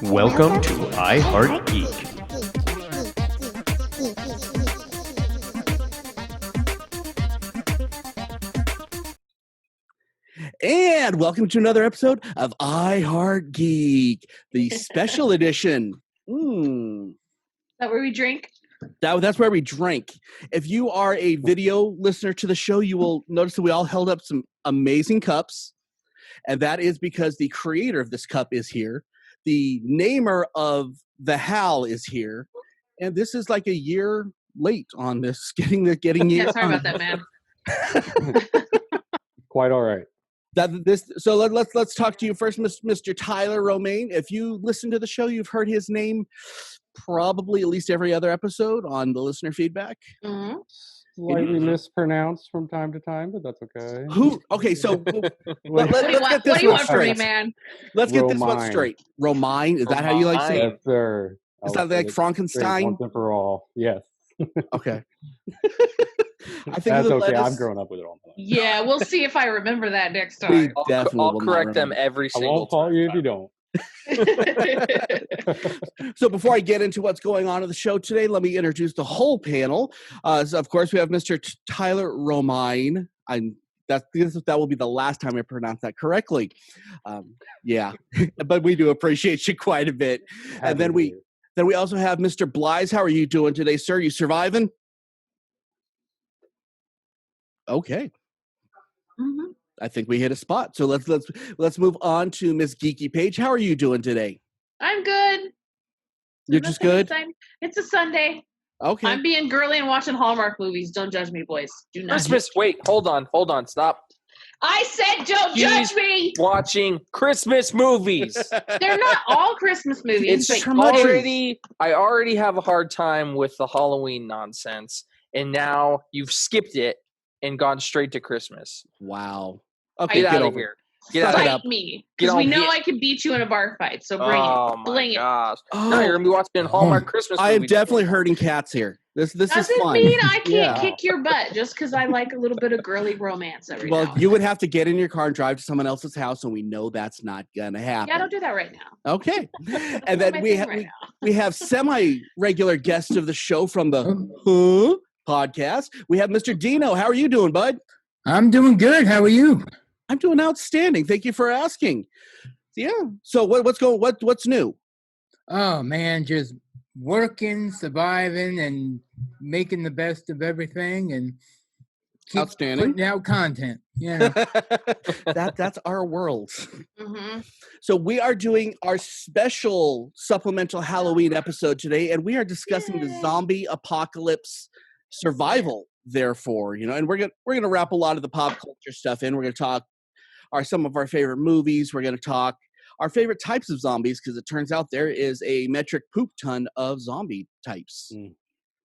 Welcome to I Heart Geek. And welcome to another episode of I Heart Geek, the special edition. Is that where we drink? That's where we drink. If you are a video listener to the show, you will notice that we all held up some amazing cups. And that is because the creator of this cup is here. The namer of the Hal is here. And this is like a year late on this, getting Yeah, sorry about that, man. Quite all right. So let's talk to you first, Mr. Tyler Romaine. If you listen to the show, you've heard his name probably at least every other episode on the listener feedback. Mm-hmm. Slightly mispronounced from time to time, but that's okay. Okay, so What do you want from me, man? Let's get this one straight. Romaine, is that how you like to say it? Yes, sir. Is that like Frankenstein? Once and for all. Yes. Okay. I think that's okay. I'm growing up with it all my life. Yeah, we'll see if I remember that next time. I'll correct them every I single won't call time. you if you don't. So before I get into what's going on in the show today, let me introduce the whole panel. So of course, we have Mr. Tyler Romaine. That will be the last time I pronounce that correctly. Yeah, but we do appreciate you quite a bit. And then we also have Mr. Blythe. How are you doing today, sir? You surviving? Okay. Mm-hmm. I think we hit a spot. So let's move on to Miss Geeky Page. How are you doing today? I'm good. You're just good? It's a Sunday. Okay. I'm being girly and watching Hallmark movies. Don't judge me, boys. Do not. Christmas. Wait, hold on, stop. I said don't judge me. Watching Christmas movies. They're not all Christmas movies. It's but I already have a hard time with the Halloween nonsense, and now you've skipped it and gone straight to Christmas. Wow. Okay, Get out of here. Get out. Fight me, because we know I can beat you in a bar fight. So bring it. Bling it. Oh my gosh! No, you're gonna be watching Hallmark Christmas movies. I am definitely hurting cats here. This is Doesn't fun. mean I can't kick your butt just because I like a little bit of girly romance every now and you would have to get in your car and drive to someone else's house, and we know that's not gonna happen. Yeah, don't do that right now. Okay. And then we have semi-regular guest of the show from the podcast. We have Mr. Dino. How are you doing, bud? I'm doing good. How are you? I'm doing outstanding. Thank you for asking. Yeah. So what's new? Oh man, just working, surviving, and making the best of everything, and keep outstanding. Putting out content. Yeah. That's our world. Mm-hmm. So we are doing our special supplemental Halloween episode today, and we are discussing the zombie apocalypse survival. Therefore, and we're gonna wrap a lot of the pop culture stuff in. We're gonna talk some of our favorite movies. We're gonna talk our favorite types of zombies, because it turns out there is a metric poop ton of zombie types.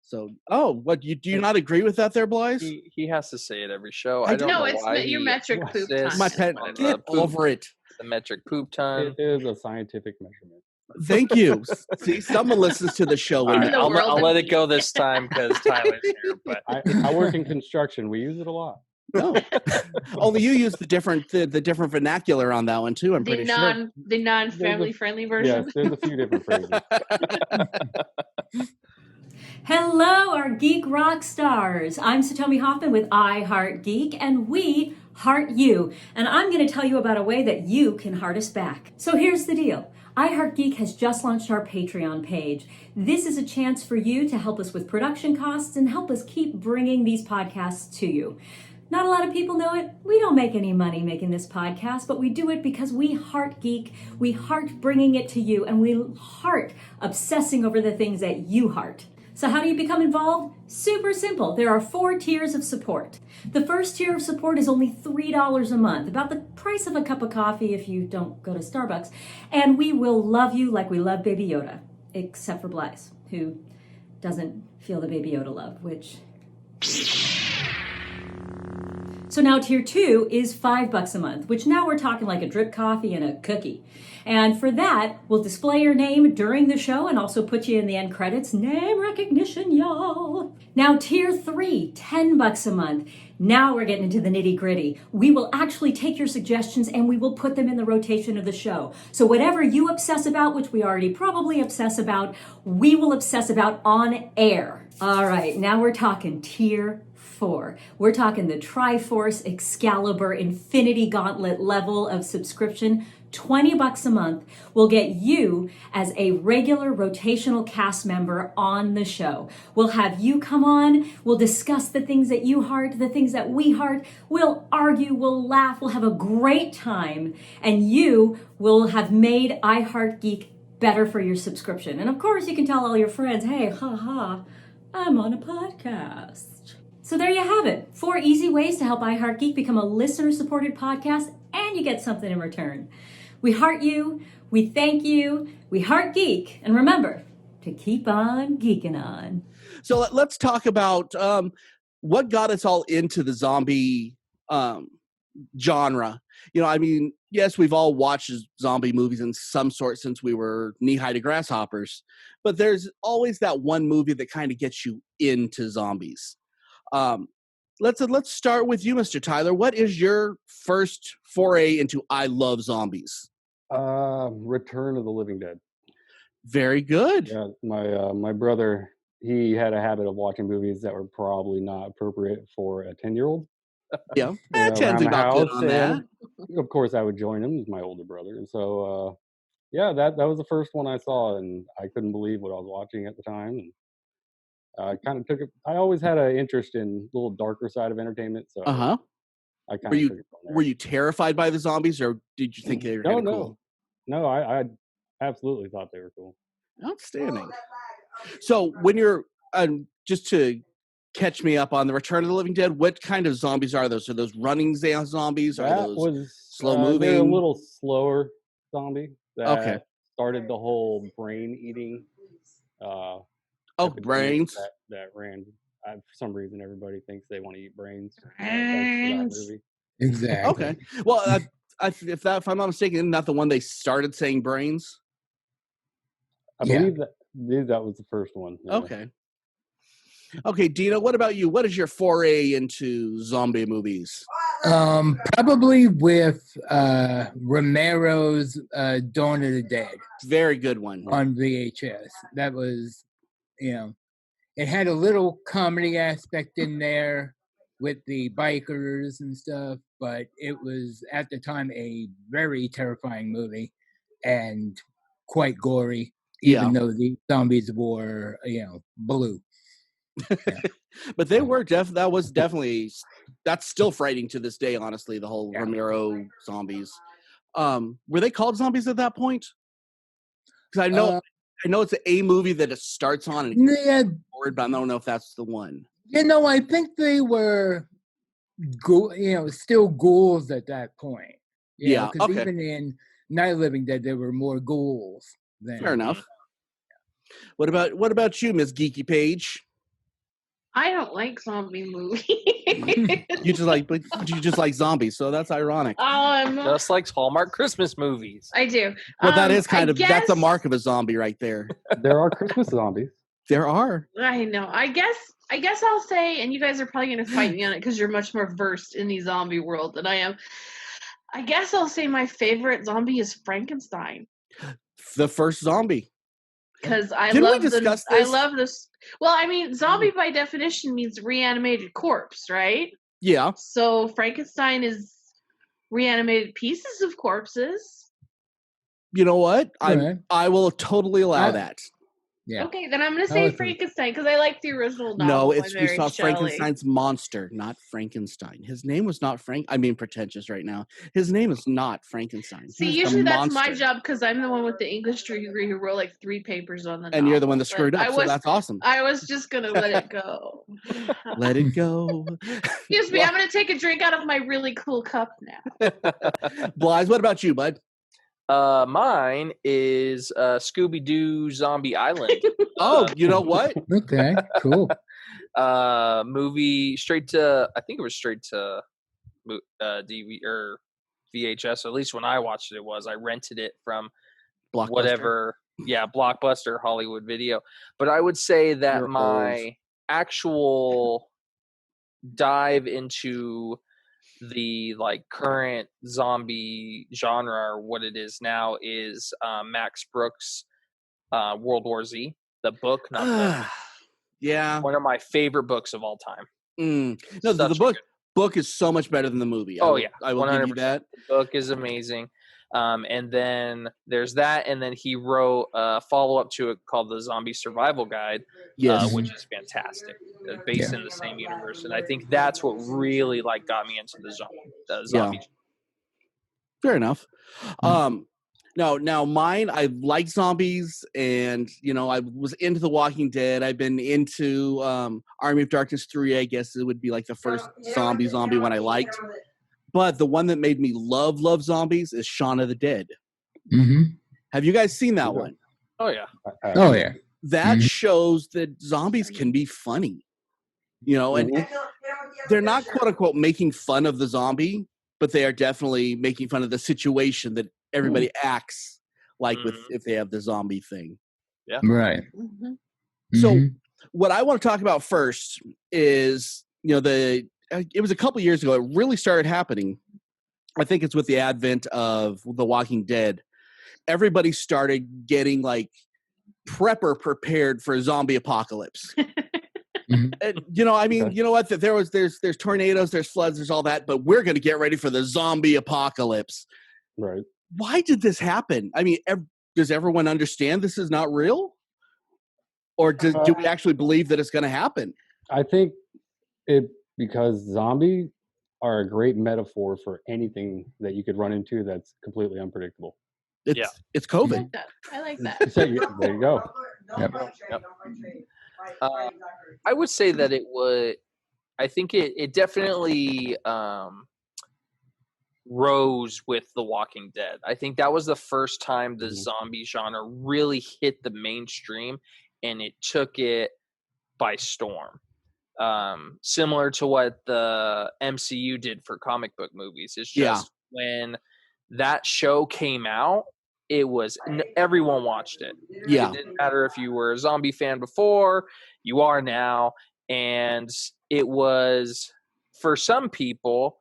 So, do you not agree with that there, Blythe? He has to say it every show. I don't know it's why your metric poop ton. My pet, get over it. The metric poop ton. It is a scientific measurement. Thank you. See, someone listens to the show. All right, I'll let it go this time because Tyler's here. But I work in construction. We use it a lot. No, only you use the different vernacular on that one too. I'm pretty sure the non-family friendly version. Yes, there's a few different phrases. Hello, our geek rock stars. I'm Satomi Hoffman with I Heart Geek, and we heart you. And I'm going to tell you about a way that you can heart us back. So here's the deal. I Heart Geek has just launched our Patreon page. This is a chance for you to help us with production costs and help us keep bringing these podcasts to you. Not a lot of people know it. We don't make any money making this podcast, but we do it because we heart geek, we heart bringing it to you, and we heart obsessing over the things that you heart. So how do you become involved? Super simple. There are 4 tiers of support. The first tier of support is only $3 a month, about the price of a cup of coffee if you don't go to Starbucks. And we will love you like we love Baby Yoda, except for Blythe, who doesn't feel the Baby Yoda love, which... So now tier 2 is $5 a month, which now we're talking like a drip coffee and a cookie. And for that, we'll display your name during the show and also put you in the end credits. Name recognition, y'all. Now tier 3, $10 a month. Now we're getting into the nitty gritty. We will actually take your suggestions and we will put them in the rotation of the show. So whatever you obsess about, which we already probably obsess about, we will obsess about on air. All right, now we're talking tier 4. We're talking the Triforce Excalibur Infinity Gauntlet level of subscription. $20 a month will get you as a regular rotational cast member on the show. We'll have you come on. We'll discuss the things that you heart, the things that we heart. We'll argue, we'll laugh, we'll have a great time. And you will have made I Heart Geek better for your subscription. And of course, you can tell all your friends, hey, haha, I'm on a podcast. So there you have it. 4 easy ways to help iHeartGeek become a listener-supported podcast, and you get something in return. We heart you, we thank you, we heart geek, and remember to keep on geeking on. So let's talk about what got us all into the zombie genre. You know, I mean, yes, we've all watched zombie movies in some sort since we were knee-high to grasshoppers, but there's always that one movie that kind of gets you into zombies. Let's start with you, Mr. Tyler. What is your first foray into I love zombies? Return of the Living Dead. Very good. Yeah, my brother, he had a habit of watching movies that were probably not appropriate for a 10-year-old. Yeah, Around sounds the about good house, on that. and of course I would join him. He's my older brother, and so yeah, that was the first one I saw, and I couldn't believe what I was watching at the time. And I kind of took it. I always had an interest in the little darker side of entertainment, so Uh-huh. I kind Were of you took it from there. were you terrified by the zombies, or did you think they were kind of cool? No, I absolutely thought they were cool. Outstanding. So when you're just to catch me up on the Return of the Living Dead, what kind of zombies are those? Are those running zombies? Are That those was slow they're a moving? little slower zombie that Okay. started the whole brain eating. Epidemic Brains. that ran. For some reason, everybody thinks they want to eat brains. Thanks for that Brains. movie. Exactly. Okay. Well, if I'm not mistaken, isn't that the one they started saying brains? I Yeah. believe that was the first one. Yeah. Okay. Okay, Dina, what about you? What is your foray into zombie movies? Probably with Romero's Dawn of the Dead Very good one. on VHS. That was, it had a little comedy aspect in there with the bikers and stuff, but it was at the time a very terrifying movie and quite gory, even though the zombies were, blue. But they were that was definitely, that's still frightening to this day, honestly, the whole Romero zombies. Were they called zombies at that point? Because I know it's a movie that it starts on and forward, but I don't know if that's the one. I think they were still ghouls at that point. Because even in Night of the Living Dead, there were more ghouls. Fair enough. What about you, Miss Geeky Page? I don't like zombie movies. You just like zombies, so that's ironic. Just like Hallmark Christmas movies. I do. Well, that is that's a mark of a zombie right there. There are Christmas zombies. There are. I know. I guess I'll say, and you guys are probably going to fight me on it because you're much more versed in the zombie world than I am. I guess I'll say my favorite zombie is Frankenstein. The first zombie. Because I love this? I love this. Well, I mean, zombie by definition means reanimated corpse, right? Yeah. So Frankenstein is reanimated pieces of corpses. You know what? I will totally allow that. Yeah. Okay, then I'm going to say Frankenstein because I like the original novel. No, you saw Frankenstein's monster, not Frankenstein. His name was not I'm being pretentious right now. His name is not Frankenstein. See, usually that's my job because I'm the one with the English degree who wrote like 3 papers on the novel. And you're the one that screwed up, so that's awesome. I was just going to let it go. Let it go. Excuse me, I'm going to take a drink out of my really cool cup now. Blythe, what about you, bud? Mine is Scooby-Doo Zombie Island. Oh, you know what? Okay, cool. Movie straight to DVD or VHS. At least when I watched it, I rented it from Blockbuster. whatever, Blockbuster, Hollywood Video. But I would say that You're my actual dive into the like current zombie genre, or what it is now, is Max Brooks' World War Z, the book, not the Yeah. one of my favorite books of all time. No, the Such a book is so much better than the movie. Oh, I will give you 100%. that. The book is amazing. And then there's that, and then he wrote a follow-up to it called The Zombie Survival Guide, Yes. which is fantastic, based in the same universe. And I think that's what really like got me into the zombie. Fair enough. Now mine, I like zombies, and I was into The Walking Dead. I've been into Army of Darkness 3, I guess it would be like the first zombie one I liked. But the one that made me love zombies is Shaun of the Dead. Mm-hmm. Have you guys seen that one? Oh yeah. Oh yeah. That shows that zombies can be funny. And they're not quote unquote making fun of the zombie, but they are definitely making fun of the situation that everybody acts like if they have the zombie thing. Yeah. Right. So what I want to talk about first is, it was a couple years ago. It really started happening. I think it's with the advent of The Walking Dead. Everybody started getting like prepared for a zombie apocalypse. And, you know what? There's tornadoes, there's floods, there's all that, but we're going to get ready for the zombie apocalypse. Right. Why did this happen? I mean, does everyone understand this is not real? Or do we actually believe that it's going to happen? I think because zombies are a great metaphor for anything that you could run into that's completely unpredictable. It's COVID. I like that. So there you go. Yep. I would say that I think it definitely rose with The Walking Dead. I think that was the first time the zombie genre really hit the mainstream, and it took it by storm. Similar to what the MCU did for comic book movies. It's just when that show came out, everyone watched it. Yeah. It didn't matter if you were a zombie fan before, you are now. And it was, for some people,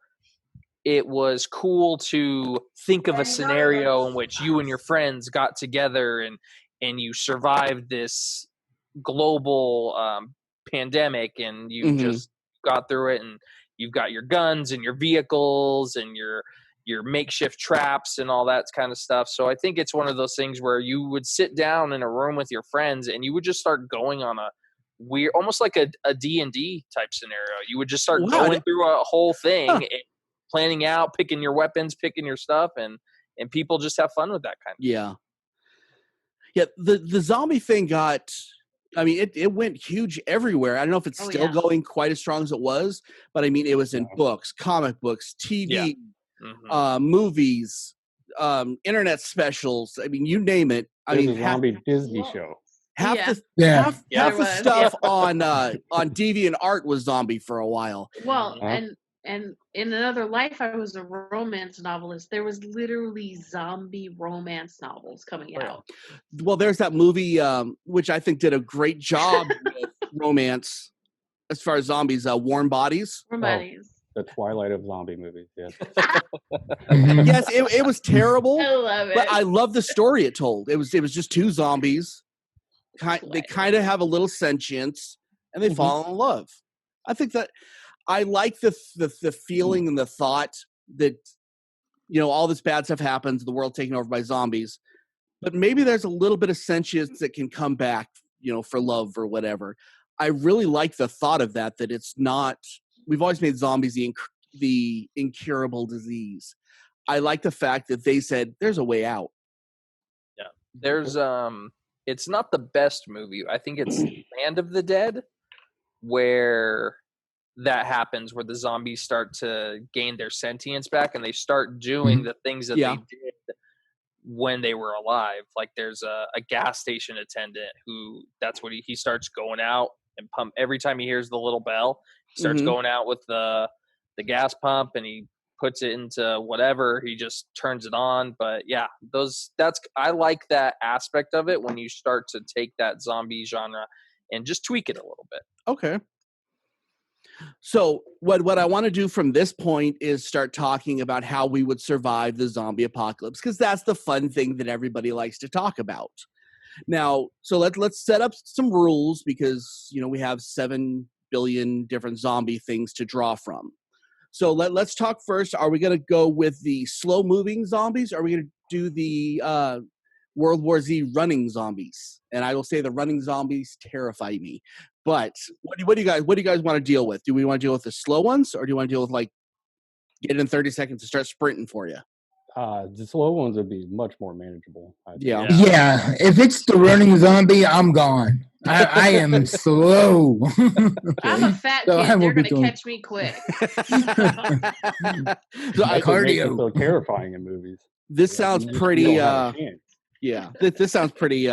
it was cool to think of a scenario in which you and your friends got together and you survived this global pandemic, and you just got through it, and you've got your guns and your vehicles and your makeshift traps and all that kind of stuff. So I think it's one of those things where you would sit down in a room with your friends and you would just start going on a weird, almost like a D&D type scenario. You would just start going through a whole thing and planning out, picking your weapons, picking your stuff, and people just have fun with that kind of thing. Yeah, the zombie thing it went huge everywhere. I don't know if it's still going quite as strong as it was, but I mean, it was in books, comic books, TV, movies, internet specials. I mean, you name it. There's a zombie Disney show. Half the stuff on DeviantArt was zombie for a while. Well, and in another life, I was a romance novelist. There was literally zombie romance novels coming out. Well, there's that movie, which I think did a great job with romance as far as zombies, Warm Bodies. Warm Bodies. The Twilight of zombie movies, yes. Yes, it was terrible. I love it. But I love the story it told. It was just two zombies. They kind of have a little sentience, and they fall in love. I think that I like the feeling and the thought that all this bad stuff happens, the world taken over by zombies, but maybe there's a little bit of sentience that can come back, for love or whatever. I really like the thought of that it's not. We've always made zombies the incurable disease. I like the fact that they said there's a way out. Yeah, there's it's not the best movie. I think it's Land of the Dead, where that happens, where the zombies start to gain their sentience back and they start doing the things that they did when they were alive. Like there's a gas station attendant who that's what he starts going out and pump every time he hears the little bell. He starts going out with the the gas pump and he puts it into whatever, he just turns it on. But yeah, I like that aspect of it when you start to take that zombie genre and just tweak it a little bit. Okay. So what I want to do from this point is start talking about how we would survive the zombie apocalypse, because that's the fun thing that everybody likes to talk about. Now, so let's set up some rules, because we have 7 billion different zombie things to draw from. So let's talk first. Are we going to go with the slow moving zombies? Or are we going to do the World War Z running zombies? And I will say the running zombies terrify me. But what do you guys want to deal with? Do we want to deal with the slow ones, or do you want to deal with like get in 30 seconds to start sprinting for you? The slow ones would be much more manageable. I think. Yeah. If it's the running zombie, I'm gone. I am slow. I'm a fat So I kid. will They're be going to doing- catch me quick. So That's what makes it Cardio. so terrifying in movies. this Yeah, sounds you just pretty. don't have a chance. Yeah, this sounds pretty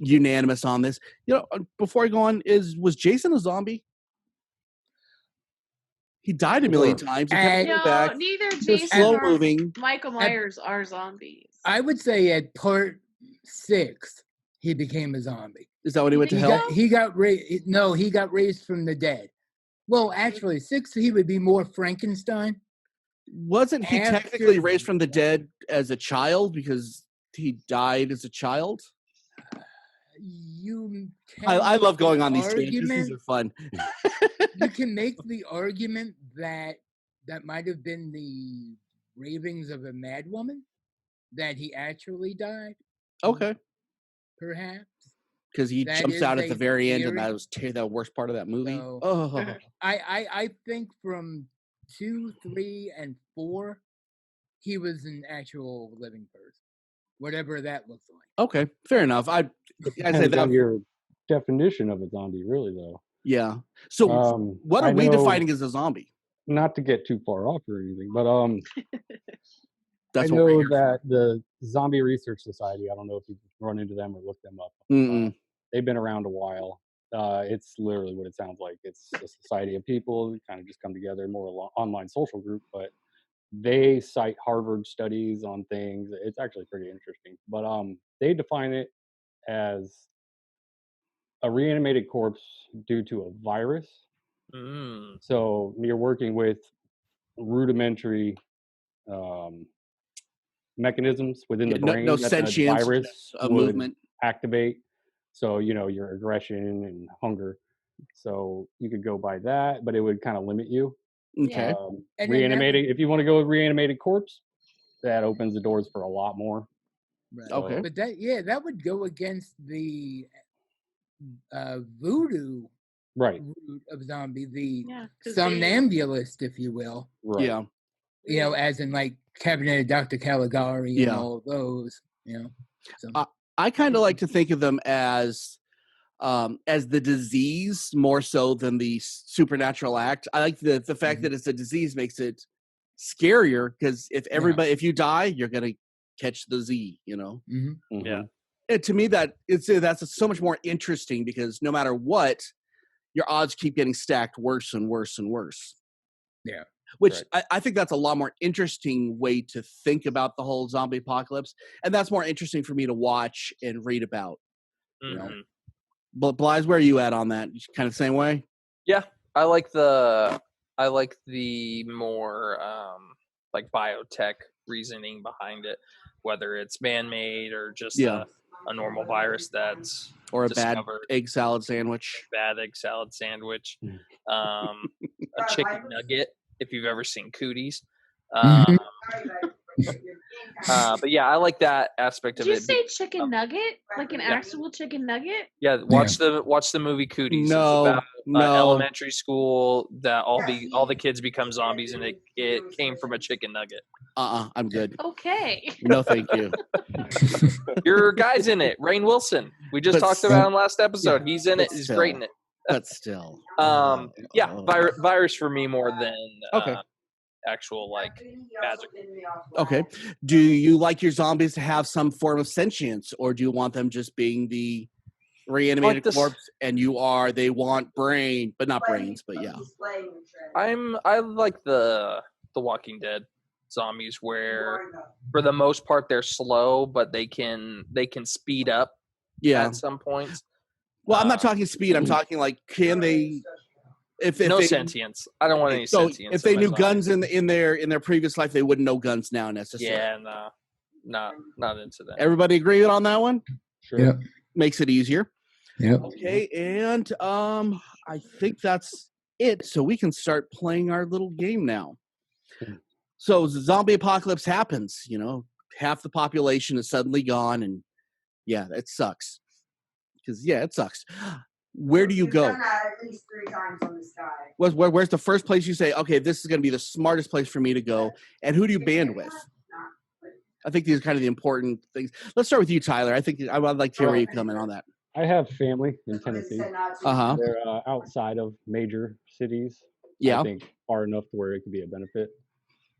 unanimous on this. Before I go on, was Jason a zombie? He died a million Sure. times. He kept No, coming back. neither He was Jason slow nor moving. Michael Myers are zombies. I would say at part 6, he became a zombie. Is that when he went to He hell? got- He got raised. No, he got raised from the dead. Well, actually, 6, he would be more Frankenstein. Wasn't he After- technically raised from the dead as a child because he died as a child? You I can love going make on the these tangents. These are fun. You can make the argument that might have been the ravings of a mad woman, that he actually died, Okay. perhaps. Because he That jumps is out at a the very end, and theory. that was the worst part of that movie. So- Oh, I think from 2, 3, and 4, he was an actual living person, whatever that looks like. okay, fair enough. I say Depends that. on your definition of a zombie, really, though. Yeah. So, what are I we know- defining as a zombie? Not to get too far off or anything, but That's I what we're know here that the Zombie Research Society, I don't know if you've run into them or looked them up. for. Mm-mm. They've been around a while. It's literally what it sounds like. It's a society of people who kind of just come together, more online social group, but they cite Harvard studies on things. It's actually pretty interesting. But they define it as a reanimated corpse due to a virus. Mm. So you're working with rudimentary mechanisms within the Yeah, brain no that the sentience, virus a would movement. activate. So your aggression and hunger. So you could go by that, but it would kind of limit you. Okay. Yeah. And then that Reanimating, if you want to go with reanimated corpse, that opens the doors for a lot more. Right. Okay. But that would go against the voodoo Right. root of zombie, the Yeah, 'cause somnambulist, if you will. Right. Yeah. As in like Cabinet of Dr. Caligari and Yeah. all those. So, I kind of like to think of them as the disease more so than the supernatural act. I like the fact that it's a disease makes it scarier, because if you die, you're gonna catch the Z. mhm. Mhm. Yeah. And to me, that's so much more interesting, because no matter what, your odds keep getting stacked worse and worse and worse. Yeah. Which Right. I think that's a lot more interesting way to think about the whole zombie apocalypse. And that's more interesting for me to watch and read about. Mhm. But Blythe, where are you at on that? Kind of the same way? I like the more like biotech reasoning behind it, whether it's man-made or just Yeah. a normal virus that's Or a discovered. bad egg salad sandwich? Bad egg salad sandwich, Mm. a chicken nugget if you've ever seen Cooties. Mhm. But yeah, I like that aspect Did of you it. say chicken nugget? Like an actual chicken nugget? Yeah, watch the movie Cooties. No, It's about no. elementary school that all the kids become zombies, and it came from a chicken nugget. I'm good. Okay. No, thank you. Your guy's in it, Rainn Wilson. We just But talked about him last episode. He's in but it. He's still. great in it. But still. Yeah, virus for me more than Okay. actual like magic. Okay. Do you like your zombies to have some form of sentience, or do you want them just being the reanimated Like this- corpse, and they want brain, but not brains, but yeah. I like the Walking Dead zombies where for the most part they're slow, but they can speed up Yeah. at some points. Well, I'm not talking speed. I'm talking like, can they? If no they, sentience. I don't want any so sentience. if they in my knew zombies. guns in their previous life, they wouldn't know guns now necessarily. Yeah, no, not into that. Everybody agree on that one? Sure. Yep. Makes it easier. Yep. Okay, and I think that's it. So we can start playing our little game now. So the zombie apocalypse happens. Half the population is suddenly gone, and yeah, it sucks. Because it sucks. Where do you go? Done that at least 3 times on this guy. Where's the first place you say, okay, this is going to be the smartest place for me to go? And who do you band with? I think these are kind of the important things. Let's start with you, Tyler. I think I'd like to hear you come in on that. I have family in Tennessee. Uh-huh. They're outside of major cities. Yeah. I think far enough to where it could be a benefit.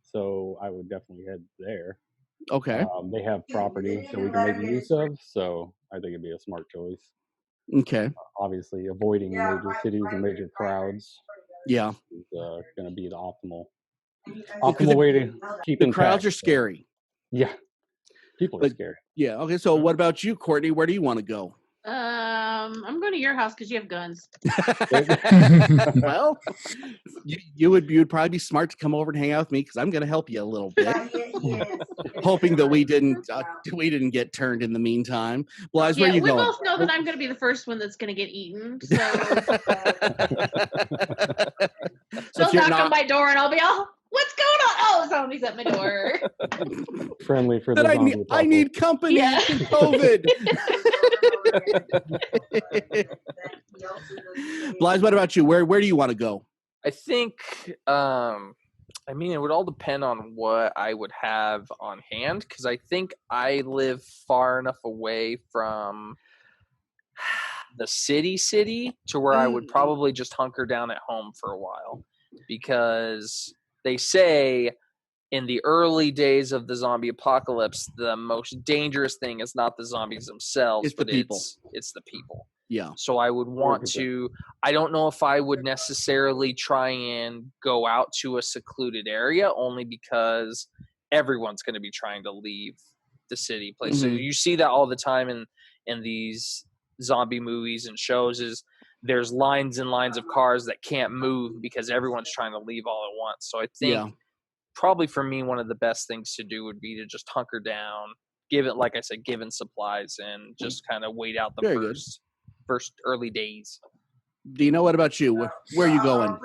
So I would definitely head there. Okay. They have property that we can make use of, so I think it'd be a smart choice. Okay. Obviously, avoiding major cities and major crowds Yeah. is going to be the optimal the- way to keep The in crowds track. are scary. Yeah, people are But- scary. Yeah. Okay. So what about you, Courtney? Where do you want to go? I'm going to your house because you have guns. Well, you would probably be smart to come over and hang out with me because I'm going to help you a little bit, hoping that we didn't get turned in the meantime. Blythe, where Yeah, are you we going? both know that I'm going to be the first one that's going to get eaten. So So they'll if you're knock on not, my door and I'll be all, "What's going on?" Oh, somebody's at my door. Friendly for the that zombie I need company Yeah. in COVID. Blythe, what about you? Where do you want to go? I think, I mean, it would all depend on what I would have on hand because I think I live far enough away from the city to where I would probably just hunker down at home for a while because they say in the early days of the zombie apocalypse, the most dangerous thing is not the zombies themselves, It's the but people. it's the people. Yeah. So I would want to, I don't know if I would necessarily try and go out to a secluded area only because everyone's going to be trying to leave the city place. So Mhm. you see that all the time in these zombie movies and shows is there's lines and lines of cars that can't move because everyone's trying to leave all at once. So I think Yeah. probably for me, one of the best things to do would be to just hunker down, like I said, given supplies and just kind of wait out the Very good. first early days. Dino, what about you? Where are you going?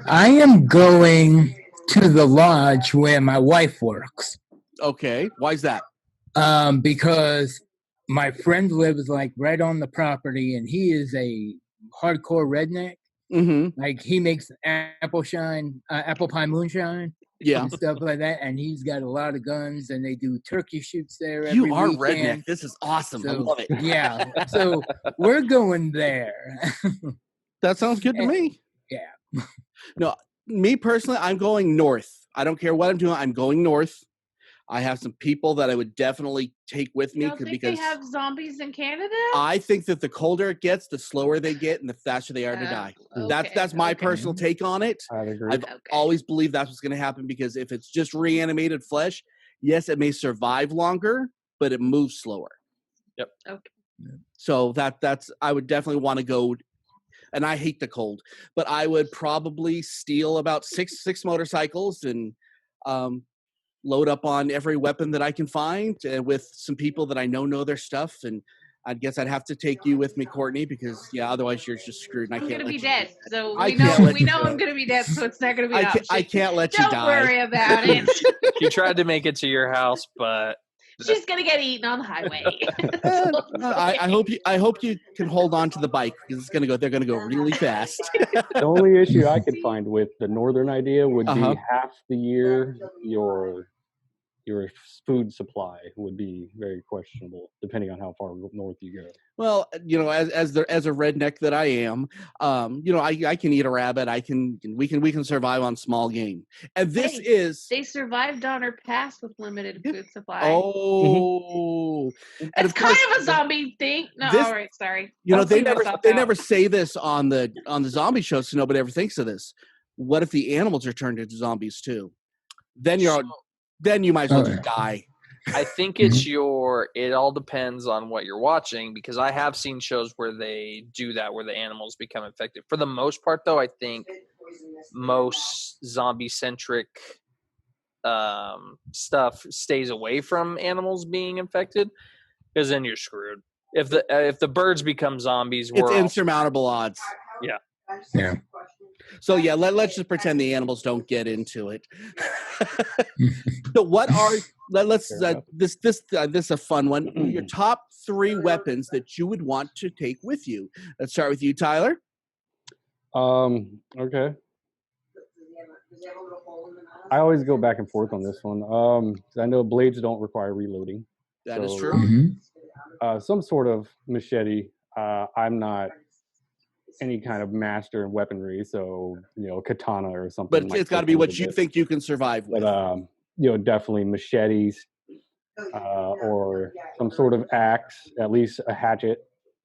I am going to the lodge where my wife works. Okay. Why is that? Because my friend lives like right on the property, and he is a hardcore redneck. Mm-hmm. Like he makes apple pie moonshine Yeah. and stuff like that, and he's got a lot of guns, and they do turkey shoots there every You are weekend. redneck. This is awesome. I So, love it. yeah, so we're going there. That sounds good to me. Yeah. No, me personally, I'm going north. I don't care what I'm doing. I'm going north. I have some people that I would definitely take with me You don't think because they have zombies in Canada? I think that the colder it gets, the slower they get, and the faster they are to die. That's my personal take on it. I'd agree. I've always believed that's what's going to happen because if it's just reanimated flesh, yes, it may survive longer, but it moves slower. Yep. Okay. So that's I would definitely want to go. And I hate the cold, but I would probably steal about six motorcycles and load up on every weapon that I can find with some people that I know their stuff. And I guess I'd have to take you with me, Courtney, because otherwise you're just screwed. And I'm I can't going to let be you dead. So I we can't know let you do I'm it. going to be dead, so it's not going to be an option. I can't let you Don't die. worry about it. She tried to make it to your house, but She's going to get eaten on the highway. I hope you can hold on to the bike because they're gonna go really fast. The only issue I could find with the northern idea would Uh-huh. be half the year your your food supply would be very questionable, depending on how far north you go. Well, as a redneck that I am, I can eat a rabbit. We can survive on small game. And this Hey, is They survived on or past with limited Yeah. food supply. oh, and It's of course kind of a zombie thing. No, this- all right, sorry. they I'll see never myself they out. never say this on the zombie show, so nobody ever thinks of this. What if the animals are turned into zombies too? Then you might as well just die. I think it all depends on what you're watching, because I have seen shows where they do that, where the animals become infected. For the most part, though, I think most zombie-centric stuff stays away from animals being infected, because then you're screwed. If the birds become zombies, It's we're all insurmountable odds. Yeah. Yeah. So yeah, let's just pretend the animals don't get into it. So what are let's this is a fun one. Your top 3 weapons that you would want to take with you. Let's start with you, Tyler. Okay. I always go back and forth on this one. I know blades don't require reloading. That is So, true. Some sort of machete. I'm not any kind of master in weaponry, so katana or something. But it's got to be what you think you can survive with. But definitely machetes, or some sort of axe, at least a hatchet,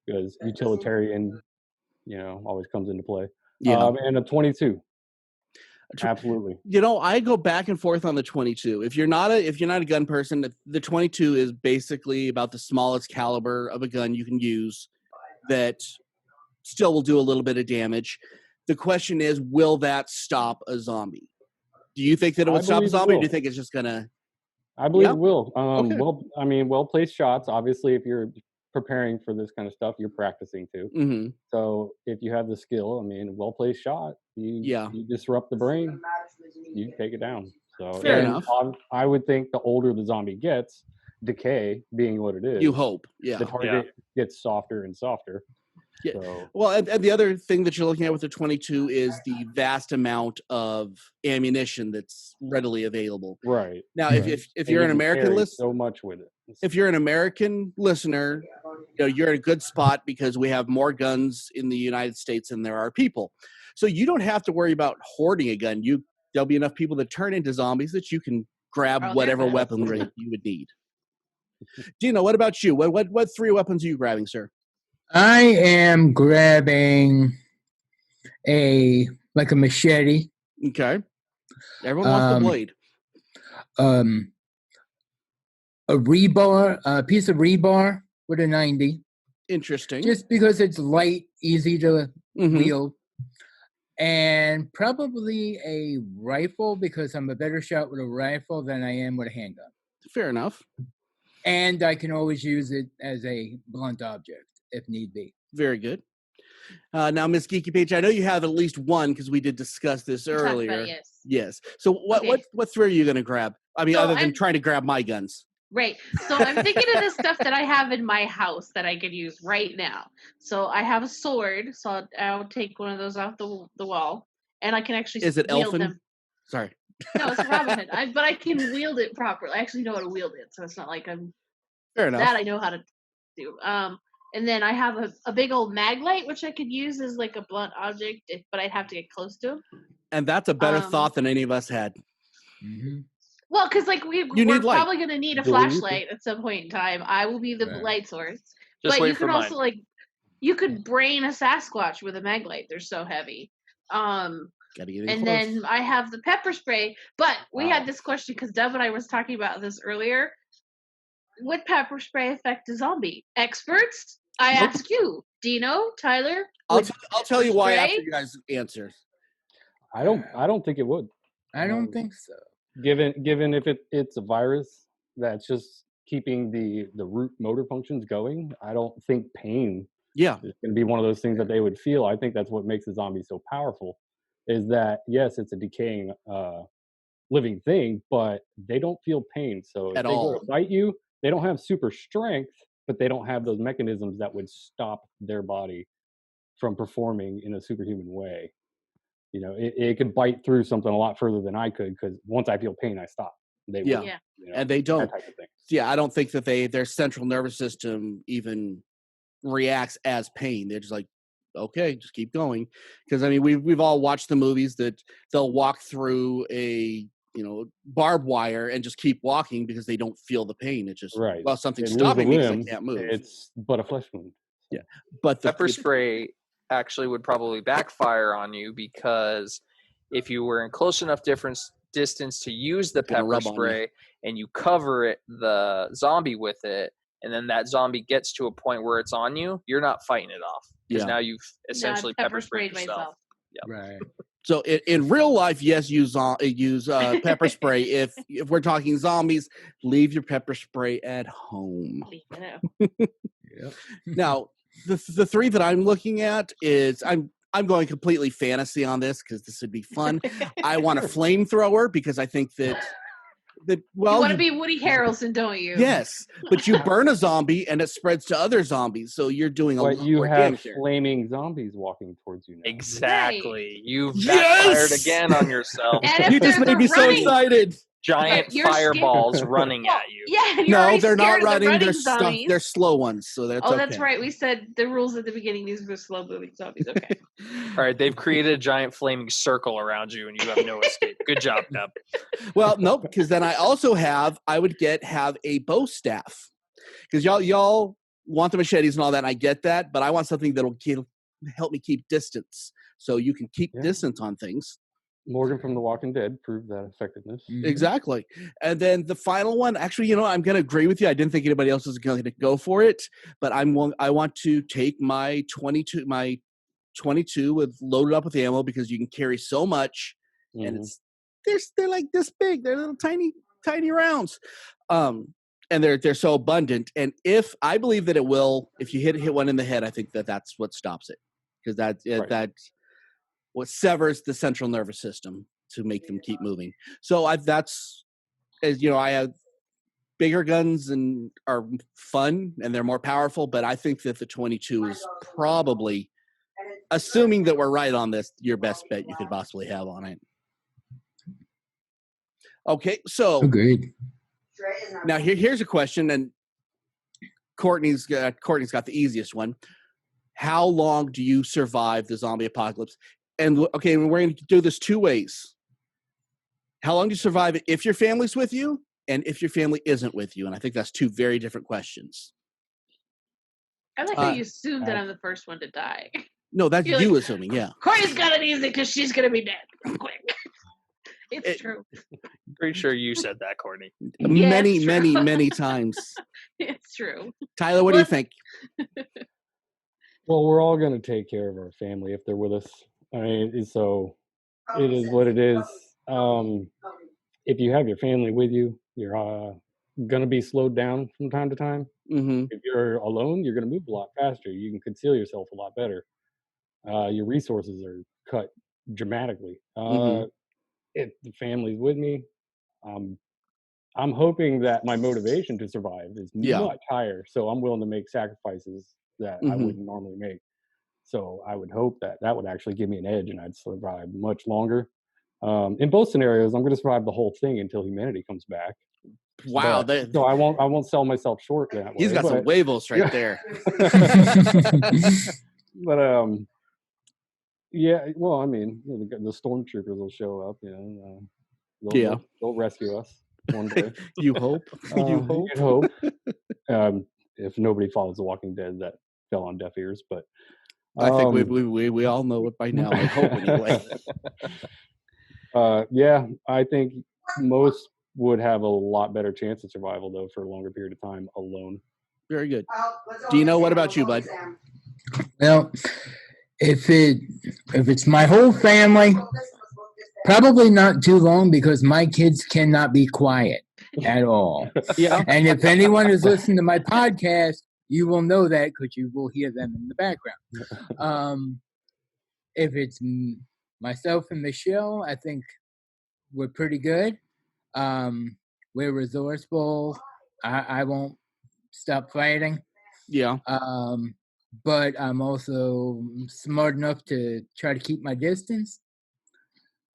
because utilitarian, always comes into play. Yeah. And a 22. Absolutely. I go back and forth on the 22. If you're not a gun person, the 22 is basically about the smallest caliber of a gun you can use that still will do a little bit of damage. The question is, will that stop a zombie? Do you think that it would stop a zombie, or do you think it's just gonna? I believe it will. Okay. Well-placed shots. Obviously, if you're preparing for this kind of stuff, you're practicing too. Mm-hmm. So if you have the skill, well-placed shot, you disrupt the brain, you take it down. So Fair enough. I would think the older the zombie gets, decay being what it is, You hope, yeah. the target gets softer and softer. Yeah. So, well, and the other thing that you're looking at with the 22 is the vast amount of ammunition that's readily available. Right. Now, if you're an American listener, so much with it. If you're an American listener, you're in a good spot because we have more guns in the United States than there are people. So you don't have to worry about hoarding a gun. There'll be enough people that turn into zombies that you can grab whatever weaponry you would need. Dino, what about you? What 3 weapons are you grabbing, sir? I am grabbing a machete. Okay. Everyone wants the blade. A piece of rebar with a 90. Interesting. Just because it's light, easy to wield. And probably a rifle, because I'm a better shot with a rifle than I am with a handgun. Fair enough. And I can always use it as a blunt object if need be. Very good. Now, Miss Geeky Page, I know you have at least one because we did discuss this earlier. About it, yes. So what 3 are you going to grab? I mean, other than trying to grab my guns. Right. So I'm thinking of the stuff that I have in my house that I could use right now. So I have a sword, so I'll take one of those off the wall, and I can actually Is it wield elfin? them. Sorry. No, it's a Robin Hood. But I can wield it properly. I actually know how to wield it, so it's not like I'm. Fair enough. That I know how to do. And then I have a big old mag light, which I could use as like a blunt object, but I'd have to get close to him. And that's a better thought than any of us had. Mm-hmm. Well, because we're probably going to need a flashlight at some point in time. I will be the light source. Just but you can also you could brain a Sasquatch with a mag light. They're so heavy. Gotta get in and close. then I have the pepper spray. But we had this question because Deb and I was talking about this earlier. Would pepper spray affect a zombie? Experts, I ask you, Dino, Tyler. I'll tell you why after you guys answer. I don't think it would. I don't think so. Given if it's a virus that's just keeping the root motor functions going, I don't think pain is going to be one of those things that they would feel. I think that's what makes the zombie so powerful, is that yes, it's a decaying living thing, but they don't feel pain. So if they go to bite you, they don't have super strength, but they don't have those mechanisms that would stop their body from performing in a superhuman way. It could bite through something a lot further than I could, because once I feel pain, I stop. they Yeah. would, Yeah. And they don't. that type of thing. Yeah, I don't think that their central nervous system even reacts as pain. They're just like, okay, just keep going. Because I mean, we've all watched the movies that they'll walk through a barbed wire and just keep walking because they don't feel the pain. It's just Right. well, something's They lose a stopping me because I limb, can't move. it's but a flesh wound. Yeah, but the Pepper spray actually would probably backfire on you, because if you were in close enough distance to use the gonna pepper rub on you. spray and you cover the zombie with it, and then that zombie gets to a point where it's on you, you're not fighting it off, because Yeah. now you've essentially pepper pepper sprayed sprayed yourself. myself. Right. So in real life, yes, use pepper spray. If we're talking zombies, leave your pepper spray at home. Leave it out. Yep. Now, the three that I'm looking at is I'm going completely fantasy on this because this would be fun. I want a flamethrower because I think that You want to be Woody Harrelson, don't you? yes, but you burn a zombie and it spreads to other zombies, so you're doing a But lot you more have damage there. flaming zombies walking towards you now. Exactly. You've Yes! backfired again on yourself. And if You just they're made me so running, excited. Giant You're scared. fireballs running at you. Yeah, you're No, already they're not scared of the running. They're zombies. they're slow ones, so that's okay. That's right. We said the rules at the beginning. These were slow moving zombies. Okay. All right, they've created a giant flaming circle around you, and you have no escape. Good job, Pep. Well, nope, because then I also have a bow staff. Because y'all want the machetes and all that, and I get that, but I want something that'll help me keep distance. So you can keep distance on things. Morgan from The Walking Dead proved that effectiveness. Mhm. Exactly. And then the final one, actually, I'm going to agree with you. I didn't think anybody else was going to go for it, but I want to take my 22 with loaded up with ammo because you can carry so much, and they're like this big. They're little tiny rounds, and they're so abundant. And if I believe that it will, if you hit one in the head, I think that's what stops it, because that's what severs the central nervous system to make them keep moving. So I have bigger guns and are fun and they're more powerful, but I think that the 22 is probably, assuming that we're right on this, your best bet you could possibly have on it. Okay, so Agreed. now here's a question, and Courtney's got the easiest one. How long do you survive the zombie apocalypse? And okay, we're going to do this two ways. How long do you survive it if your family's with you, and if your family isn't with you? And I think that's two very different questions. I like how you assume that I'm the first one to die. No, that's You're you like, assuming, yeah. Courtney's got it easy because she's gonna be dead quick. It's true. Pretty sure you said that, Courtney. Yeah, many, it's many, true. many times. It's true. Tyler, what do you think? Well, we're all going to take care of our family if they're with us. I mean, so it is what it is. If you have your family with you, you're going to be slowed down from time to time. Mm-hmm. If you're alone, you're going to move a lot faster. You can conceal yourself a lot better. Your resources are cut dramatically. If the family's with me, I'm hoping that my motivation to survive is much higher. So I'm willing to make sacrifices that I wouldn't normally make. So I would hope that would actually give me an edge and I'd survive much longer. In both scenarios, I'm going to survive the whole thing until humanity comes back. Wow. So I won't sell myself short that way. He's got some huevos right there. But yeah, well, I mean, the stormtroopers will show up. They'll rescue us one day. You hope. You hope. You hope. If nobody follows The Walking Dead, that fell on deaf ears. But I think we all know it by now. I hope anyway. Yeah, I think most would have a lot better chance of survival though for a longer period of time alone. Very good. Dino, what about you, bud? Well, if it's my whole family, probably not too long because my kids cannot be quiet at all. Yeah. And if anyone is listening to my podcast, you will know that because you will hear them in the background. If it's myself and Michelle, I think we're pretty good. We're resourceful. I won't stop fighting. Yeah. But I'm also smart enough to try to keep my distance.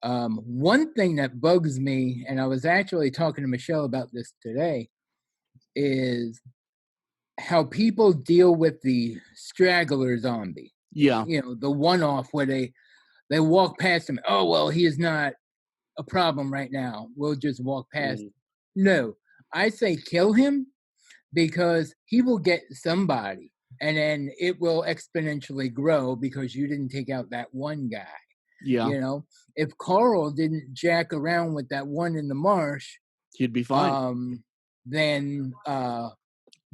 One thing that bugs me, and I was actually talking to Michelle about this today, is how people deal with the straggler zombie. Yeah. You know, the one-off where they walk past him. Oh, well, he is not a problem right now. We'll just walk past. No, I say kill him, because he will get somebody, and then it will exponentially grow because you didn't take out that one guy. Yeah. You know, if Carl didn't jack around with that one in the marsh, He'd be fine. Then